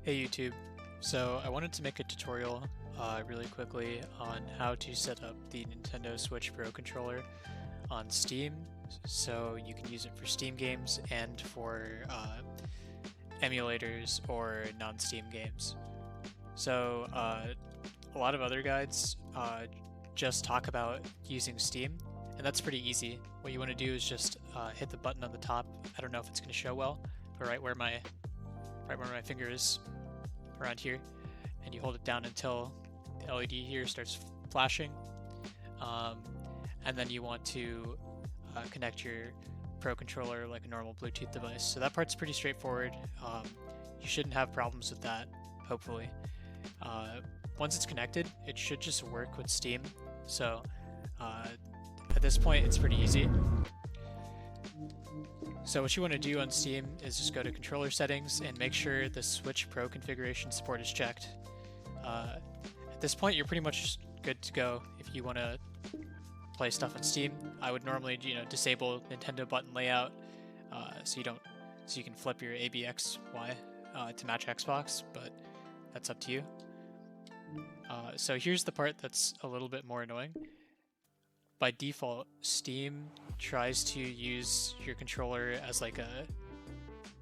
Hey YouTube. So I wanted to make a tutorial really quickly on how to set up the Nintendo Switch Pro controller on Steam so you can use it for Steam games and for emulators or non-Steam games. So a lot of other guides just talk about using Steam, and that's pretty easy. What you want to do is just hit the button on the top. I don't know if it's going to show well, but right where my finger is, around here, and you hold it down until the LED here starts flashing, and then you want to connect your Pro controller like a normal Bluetooth device. So that part's pretty straightforward. You shouldn't have problems with that, hopefully. Once it's connected, it should just work with Steam. So at this point, it's pretty easy. So what you want to do on Steam is just go to controller settings and make sure the Switch Pro configuration support is checked. At this point, you're pretty much good to go if you want to play stuff on Steam. I would normally, disable Nintendo button layout so you can flip your ABXY to match Xbox, but that's up to you. So here's the part that's a little bit more annoying. By default, Steam tries to use your controller as like a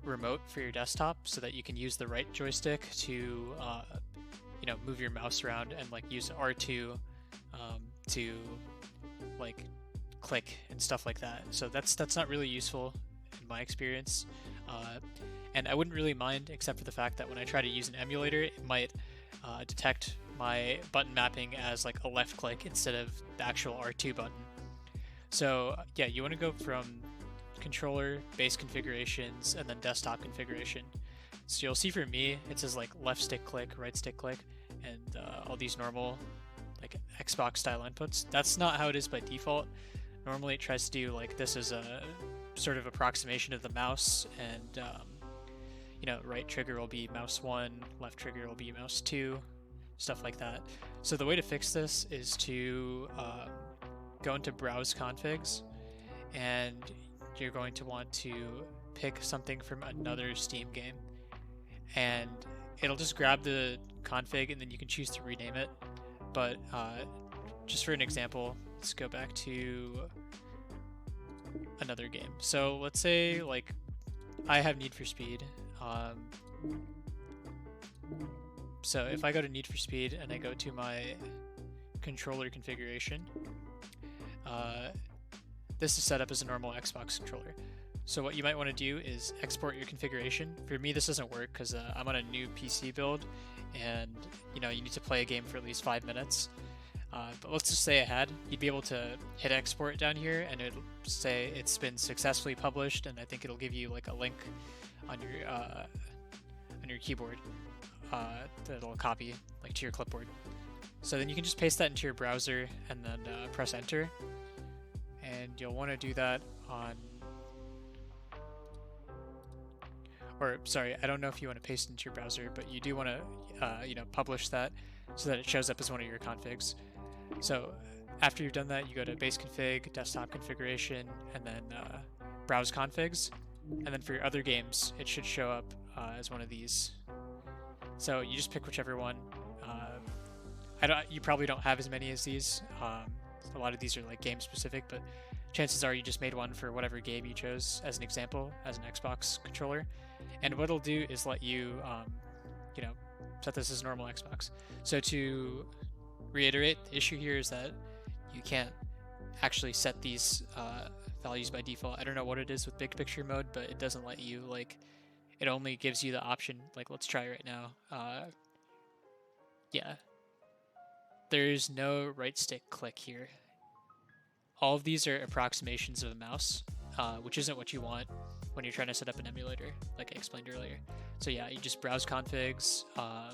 remote for your desktop so that you can use the right joystick to move your mouse around and like use R2 to like click and stuff like that. So that's not really useful in my experience, and I wouldn't really mind, except for the fact that when I try to use an emulator, it might detect my button mapping as like a left click instead of the actual R2 button. So yeah, you want to go from controller, base configurations, and then desktop configuration. So you'll see for me, it says like left stick click, right stick click, and all these normal like Xbox style inputs. That's not how it is by default. Normally it tries to do like this is a sort of approximation of the mouse, and right trigger will be mouse 1, left trigger will be mouse 2, stuff like that. So the way to fix this is to go into browse configs, and you're going to want to pick something from another Steam game, and it'll just grab the config and then you can choose to rename it. But just for an example, let's go back to another game. So let's say like I have Need for Speed. So if I go to Need for Speed and I go to my controller configuration, this is set up as a normal Xbox controller. So what you might want to do is export your configuration. For me, this doesn't work because I'm on a new PC build, and you need to play a game for at least 5 minutes. But let's just say I had, you'd be able to hit export down here, and it'll say it's been successfully published, and I think it'll give you like a link on your keyboard that'll copy like to your clipboard. So then you can just paste that into your browser and then press enter, and you'll want to do that on, or sorry, I don't know if you want to paste it into your browser, but you do want to publish that so that it shows up as one of your configs. So after you've done that, you go to base config, desktop configuration, and then browse configs. And then for your other games, it should show up as one of these. So you just pick whichever one. You probably don't have as many as these. A lot of these are like game specific, but chances are you just made one for whatever game you chose as an example, as an Xbox controller. And what it'll do is let you, set this as normal Xbox. So to reiterate, the issue here is that you can't actually set these values by default. I don't know what it is with big picture mode, but it doesn't let you, like, it only gives you the option, like, let's try right now. Yeah. There's no right stick click here. All of these are approximations of a mouse, which isn't what you want when you're trying to set up an emulator, like I explained earlier. So yeah, you just browse configs. I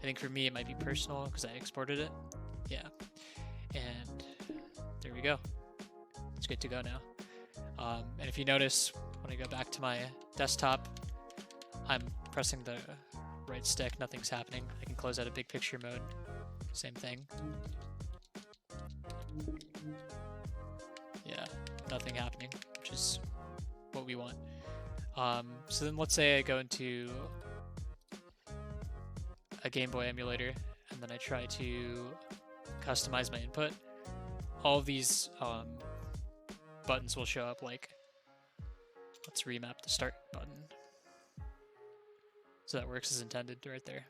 think for me it might be personal because I exported it. Yeah. And there we go. It's good to go now. And if you notice, when I go back to my desktop, I'm pressing the right stick, nothing's happening. I can close out of big picture mode. Same thing. Yeah, nothing happening, which is what we want. So then let's say I go into a Game Boy emulator, and then I try to customize my input, all of these buttons will show up. Like, let's remap the start button. So that works as intended right there.